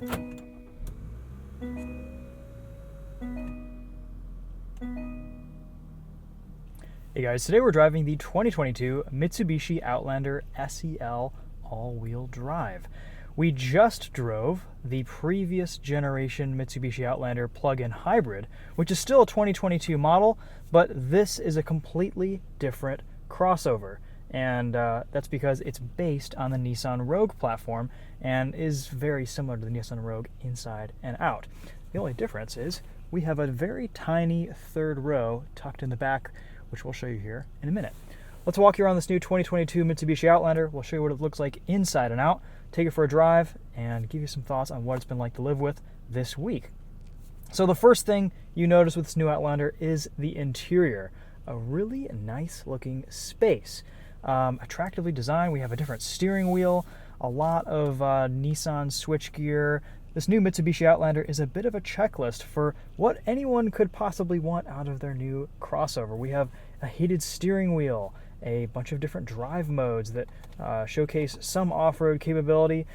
Hey guys, today we're driving the 2022 Mitsubishi Outlander SEL all-wheel drive. We just drove the previous generation Mitsubishi Outlander plug-in hybrid, which is still a 2022 model, but this is a completely different crossover. And that's because it's based on the Nissan Rogue platform and is very similar to the Nissan Rogue inside and out. The only difference is we have a very tiny third row tucked in the back, which we'll show you here in a minute. Let's walk you around this new 2022 Mitsubishi Outlander. We'll show you what it looks like inside and out, take it for a drive, and give you some thoughts on what it's been like to live with this week. So the first thing you notice with this new Outlander is the interior. A really nice looking space. Attractively designed. We have a different steering wheel, a lot of Nissan switchgear. This new Mitsubishi Outlander is a bit of a checklist for what anyone could possibly want out of their new crossover. We have a heated steering wheel, a bunch of different drive modes that showcase some off-road capability.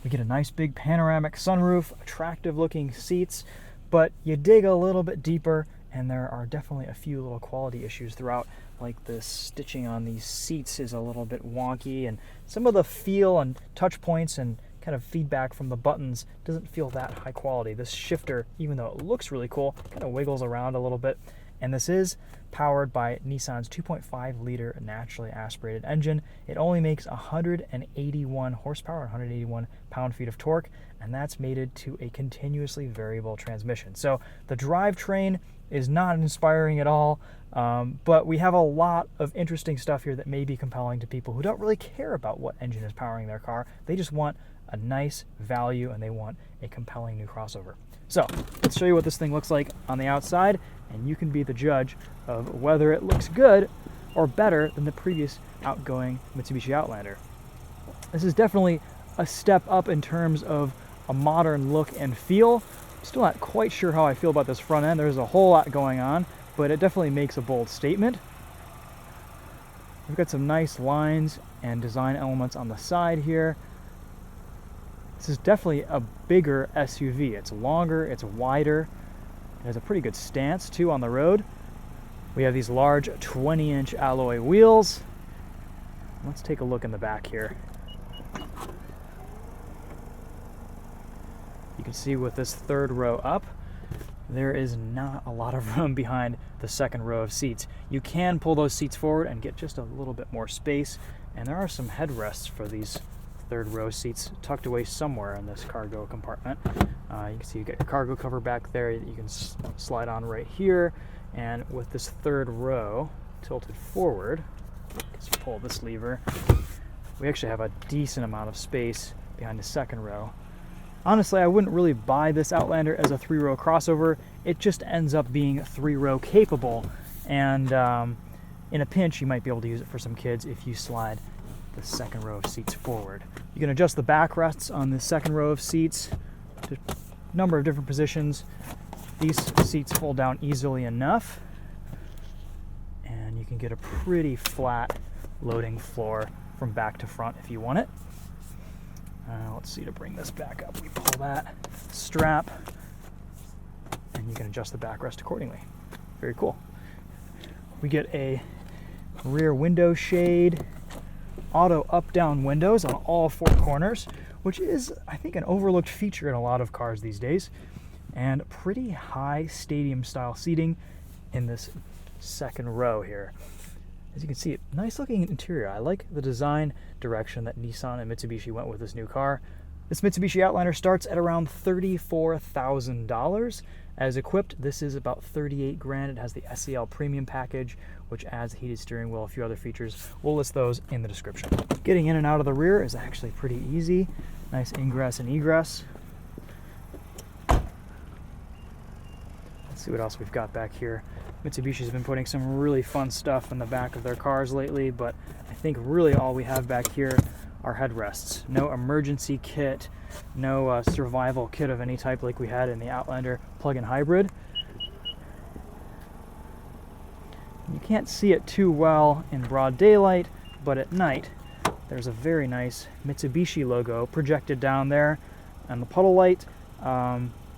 We get a nice big panoramic sunroof, attractive looking seats, but you dig a little bit deeper and there are definitely a few little quality issues throughout, like the stitching on these seats is a little bit wonky, and some of the feel and touch points and kind of feedback from the buttons doesn't feel that high quality. This shifter, even though it looks really cool, kind of wiggles around a little bit. And this is powered by Nissan's 2.5 liter naturally aspirated engine. It only makes 181 horsepower, 181 pound-feet of torque, and that's mated to a continuously variable transmission. So the drivetrain is not inspiring at all, but we have a lot of interesting stuff here that may be compelling to people who don't really care about what engine is powering their car. They just want a nice value and they want a compelling new crossover. So let's show you what this thing looks like on the outside, and you can be the judge of whether it looks good or better than the previous outgoing Mitsubishi Outlander. This is definitely a step up in terms of a modern look and feel. I'm still not quite sure how I feel about this front end. There's a whole lot going on, but it definitely makes a bold statement. We've got some nice lines and design elements on the side here. This is definitely a bigger SUV. It's longer, it's wider. It has a pretty good stance too on the road. We have these large 20-inch alloy wheels. Let's take a look in the back here. You can see with this third row up, there is not a lot of room behind the second row of seats. You can pull those seats forward and get just a little bit more space, and there are some headrests for these third row seats tucked away somewhere in this cargo compartment. You can see you get your cargo cover back there that you can slide on right here, and with this third row tilted forward, as you pull this lever, we actually have a decent amount of space behind the second row. Honestly, I wouldn't really buy this Outlander as a three-row crossover. It just ends up being three-row capable, and in a pinch you might be able to use it for some kids if you slide the second row of seats forward. You can adjust the backrests on the second row of seats to a number of different positions. These seats fold down easily enough, and you can get a pretty flat loading floor from back to front if you want it. Let's see, to bring this back up, we pull that strap, and you can adjust the backrest accordingly. Very cool. We get a rear window shade, auto up-down windows on all four corners, which is, I think, an overlooked feature in a lot of cars these days, and pretty high stadium-style seating in this second row here. As you can see, nice looking interior. I like the design direction that Nissan and Mitsubishi went with this new car. This Mitsubishi Outlander starts at around $34,000. As equipped, this is about $38,000. It has the SEL Premium Package, which adds a heated steering wheel, a few other features. We'll list those in the description. Getting in and out of the rear is actually pretty easy. Nice ingress and egress. Let's see what else we've got back here. Mitsubishi's been putting some really fun stuff in the back of their cars lately, but I think really all we have back here are headrests. No emergency kit, no survival kit of any type like we had in the Outlander plug-in hybrid. You can't see it too well in broad daylight, but at night there's a very nice Mitsubishi logo projected down there. And the puddle light,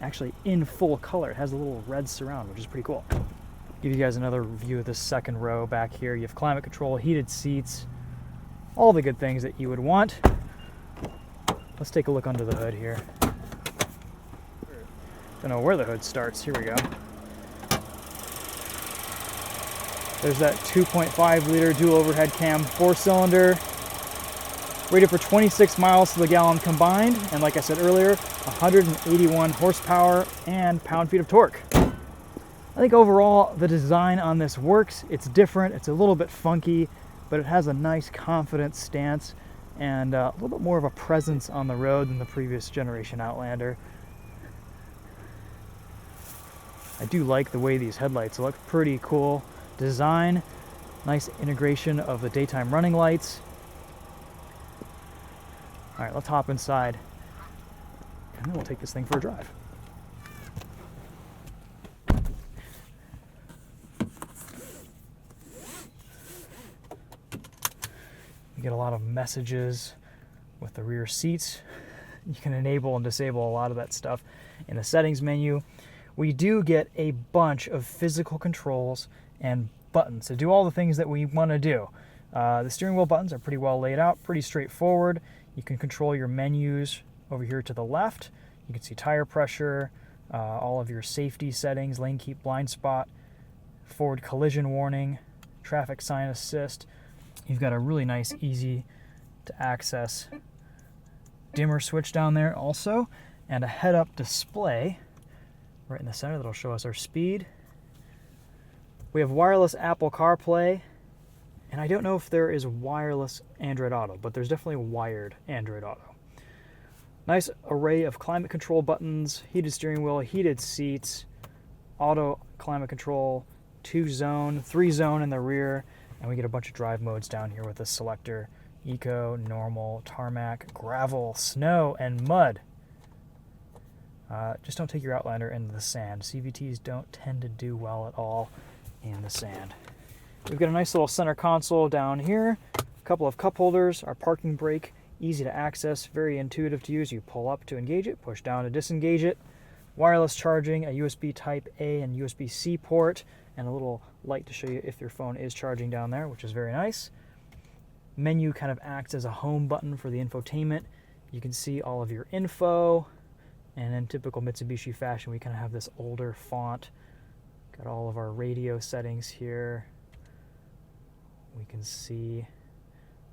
actually in full color. It has a little red surround, which is pretty cool. Give you guys another view of this second row back here. You have climate control, heated seats, all the good things that you would want. Let's take a look under the hood here. Don't know where the hood starts. Here we go. There's that 2.5 liter dual overhead cam 4-cylinder, rated for 26 miles to the gallon combined, and like I said earlier, 181 horsepower and pound-feet of torque. I think overall the design on this works. It's different, it's a little bit funky, but it has a nice confident stance and a little bit more of a presence on the road than the previous generation Outlander. I do like the way these headlights look, pretty cool design, nice integration of the daytime running lights. All right, let's hop inside and then we'll take this thing for a drive. You get a lot of messages with the rear seats. You can enable and disable a lot of that stuff in the settings menu. We do get a bunch of physical controls and buttons to do all the things that we want to do. The steering wheel buttons are pretty well laid out, pretty straightforward. You can control your menus over here to the left. You can see tire pressure, all of your safety settings, lane keep, blind spot, forward collision warning, traffic sign assist. You've got a really nice, easy to access dimmer switch down there also, and a head-up display right in the center that'll show us our speed. We have wireless Apple CarPlay, and I don't know if there is wireless Android Auto, but there's definitely wired Android Auto. Nice array of climate control buttons, heated steering wheel, heated seats, auto climate control, 2-zone, 3-zone in the rear, and we get a bunch of drive modes down here with the selector: eco, normal, tarmac, gravel, snow, and mud. Just don't take your Outlander into the sand. CVTs don't tend to do well at all in the sand. We've got a nice little center console down here, a couple of cup holders, our parking brake, easy to access, very intuitive to use. You pull up to engage it, push down to disengage it. Wireless charging, a USB Type A and USB-C port, and a little light to show you if your phone is charging down there, which is very nice. Menu kind of acts as a home button for the infotainment. You can see all of your info, and in typical Mitsubishi fashion, we kind of have this older font. Got all of our radio settings here. We can see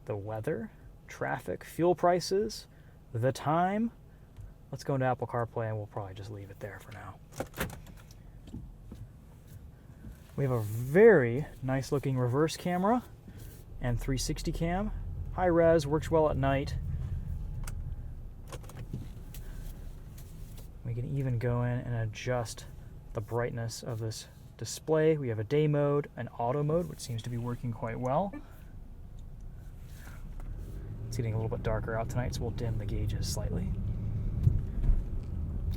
the weather, traffic, fuel prices, the time. Let's go into Apple CarPlay and we'll probably just leave it there for now. We have a very nice looking reverse camera and 360 cam. High res, works well at night. We can even go in and adjust the brightness of this display. We have a day mode, an auto mode, which seems to be working quite well. It's getting a little bit darker out tonight, so we'll dim the gauges slightly.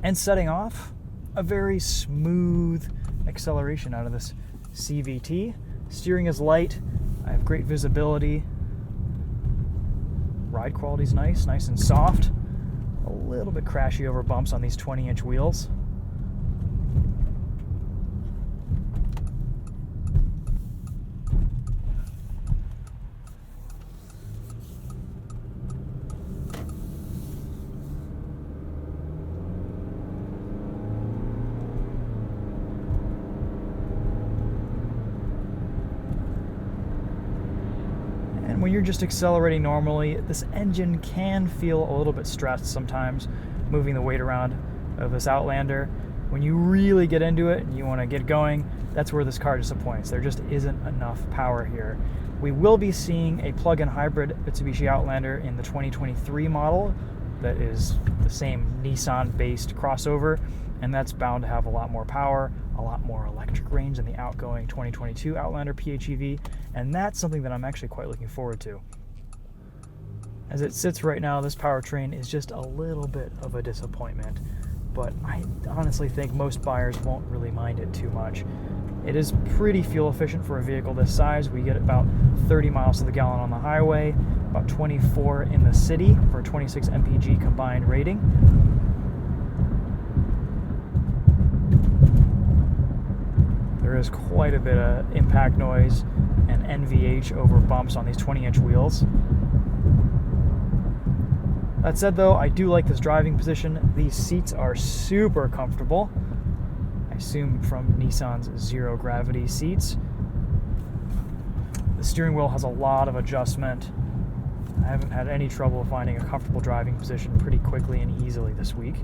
And setting off, a very smooth acceleration out of this CVT. Steering is light. I have great visibility. Ride quality is nice and soft. A little bit crashy over bumps on these 20-inch wheels. When you're just accelerating normally, this engine can feel a little bit stressed sometimes, moving the weight around of this Outlander. When you really get into it and you want to get going, that's where this car disappoints. There just isn't enough power here. We will be seeing a plug-in hybrid Mitsubishi Outlander in the 2023 model that is the same Nissan-based crossover, and that's bound to have a lot more power, a lot more electric range than the outgoing 2022 Outlander PHEV, and that's something that I'm actually quite looking forward to. As it sits right now, this powertrain is just a little bit of a disappointment, but I honestly think most buyers won't really mind it too much. It is pretty fuel efficient for a vehicle this size. We get about 30 miles to the gallon on the highway, about 24 in the city for a 26 mpg combined rating. There is quite a bit of impact noise and NVH over bumps on these 20-inch wheels. That said though, I do like this driving position. These seats are super comfortable. I assume from Nissan's zero gravity seats. The steering wheel has a lot of adjustment. I haven't had any trouble finding a comfortable driving position pretty quickly and easily this week.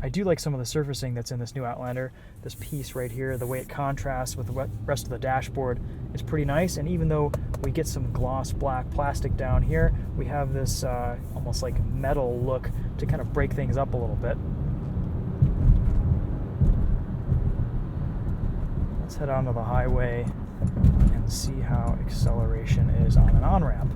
I do like some of the surfacing that's in this new Outlander. This piece right here, the way it contrasts with the rest of the dashboard, is pretty nice. And even though we get some gloss black plastic down here, we have this almost like metal look to kind of break things up a little bit. Let's head onto the highway and see how acceleration is on an on-ramp.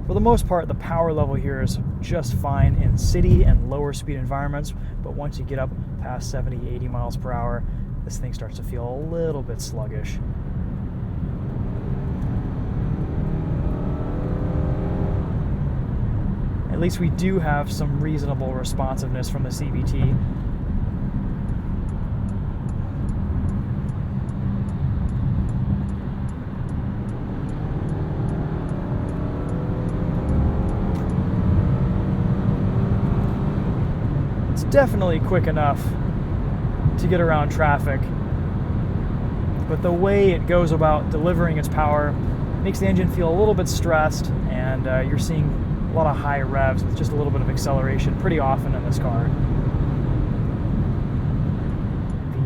For the most part, the power level here is just fine in city and lower speed environments, but once you get up past 70, 80 miles per hour, this thing starts to feel a little bit sluggish. At least we do have some reasonable responsiveness from the CVT. Definitely quick enough to get around traffic, but the way it goes about delivering its power makes the engine feel a little bit stressed, and you're seeing a lot of high revs with just a little bit of acceleration pretty often in this car.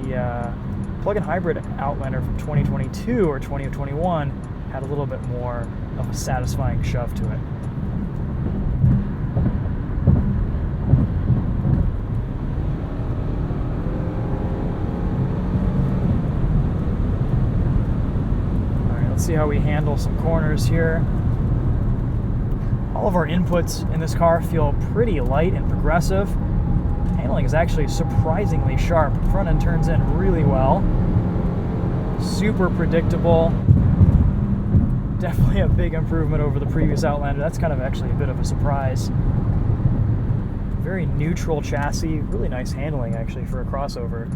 The plug-in hybrid Outlander from 2022 or 2021 had a little bit more of a satisfying shove to it. See how we handle some corners here. All of our inputs in this car feel pretty light and progressive. Handling is actually surprisingly sharp. Front end turns in really well. Super predictable. Definitely a big improvement over the previous Outlander. That's kind of actually a bit of a surprise. Very neutral chassis. Really nice handling actually for a crossover.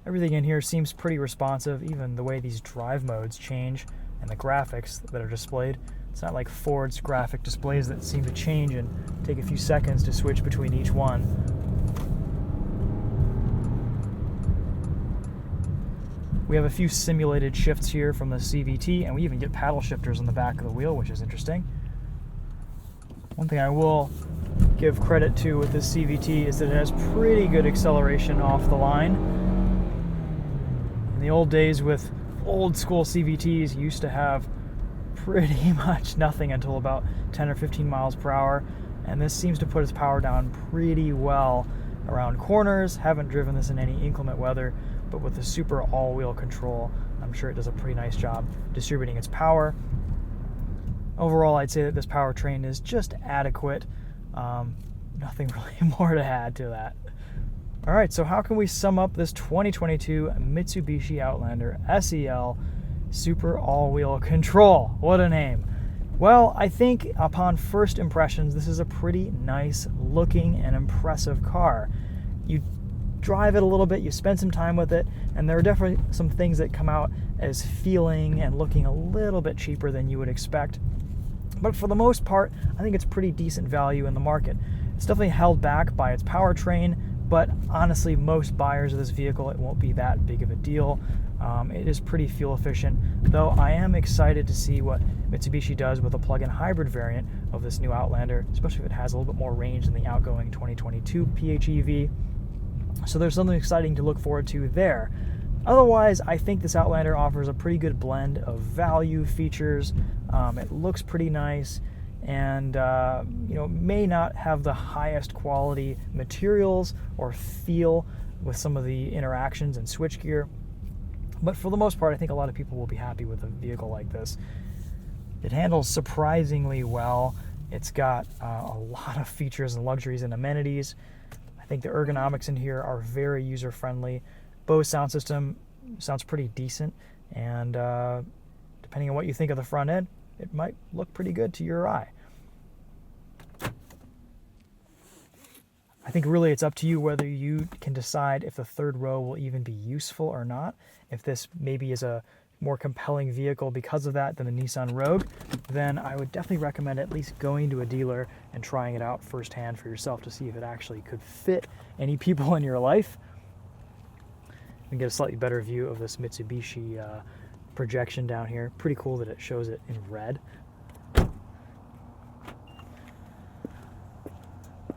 Everything in here seems pretty responsive, even the way these drive modes change and the graphics that are displayed. It's not like Ford's graphic displays that seem to change and take a few seconds to switch between each one. We have a few simulated shifts here from the CVT, and we even get paddle shifters on the back of the wheel, which is interesting. One thing I will give credit to with this CVT is that it has pretty good acceleration off the line. In the old days with old school CVTs, you used to have pretty much nothing until about 10 or 15 miles per hour, and this seems to put its power down pretty well around corners. Haven't driven this in any inclement weather, but with the super all-wheel control, I'm sure it does a pretty nice job distributing its power. Overall, I'd say that this powertrain is just adequate. Nothing really more to add to that. All right, so how can we sum up this 2022 Mitsubishi Outlander SEL Super All-Wheel Control? What a name. Well, I think upon first impressions, this is a pretty nice looking and impressive car. You drive it a little bit, you spend some time with it, and there are definitely some things that come out as feeling and looking a little bit cheaper than you would expect. But for the most part, I think it's pretty decent value in the market. It's definitely held back by its powertrain, but honestly, most buyers of this vehicle, it won't be that big of a deal. It is pretty fuel efficient, though I am excited to see what Mitsubishi does with a plug-in hybrid variant of this new Outlander, especially if it has a little bit more range than the outgoing 2022 PHEV. So there's something exciting to look forward to there. Otherwise, I think this Outlander offers a pretty good blend of value features. It looks pretty nice, and may not have the highest quality materials or feel with some of the interactions and switchgear, but for the most part, I think a lot of people will be happy with a vehicle like this. It handles surprisingly well. It's got a lot of features and luxuries and amenities. I think the ergonomics in here are very user-friendly. Bose sound system sounds pretty decent, and depending on what you think of the front end, it might look pretty good to your eye. I think really it's up to you whether you can decide if the third row will even be useful or not. If this maybe is a more compelling vehicle because of that than the Nissan Rogue, then I would definitely recommend at least going to a dealer and trying it out firsthand for yourself to see if it actually could fit any people in your life. You can get a slightly better view of this Mitsubishi projection down here. Pretty cool that it shows it in red.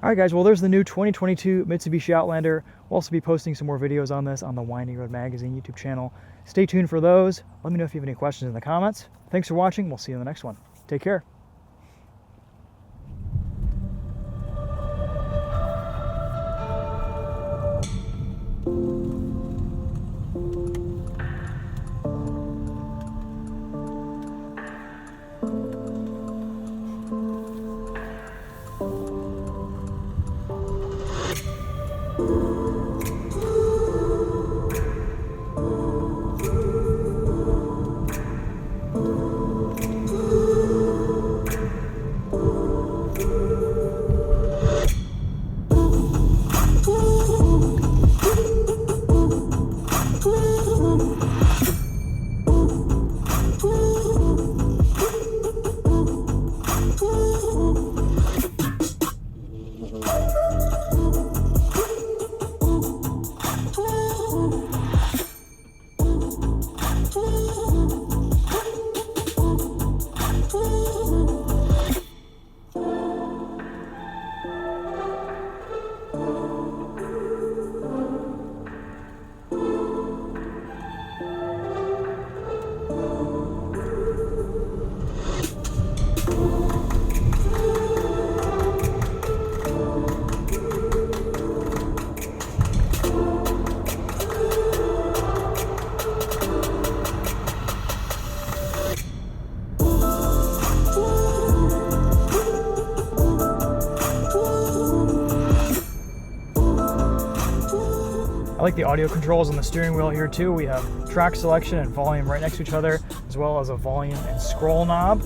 Alright guys, well there's the new 2022 Mitsubishi Outlander. We'll also be posting some more videos on this on the Winding Road Magazine YouTube channel. Stay tuned for those. Let me know if you have any questions in the comments. Thanks for watching. We'll see you in the next one. Take care. I like the audio controls on the steering wheel here too. We have track selection and volume right next to each other, as well as a volume and scroll knob.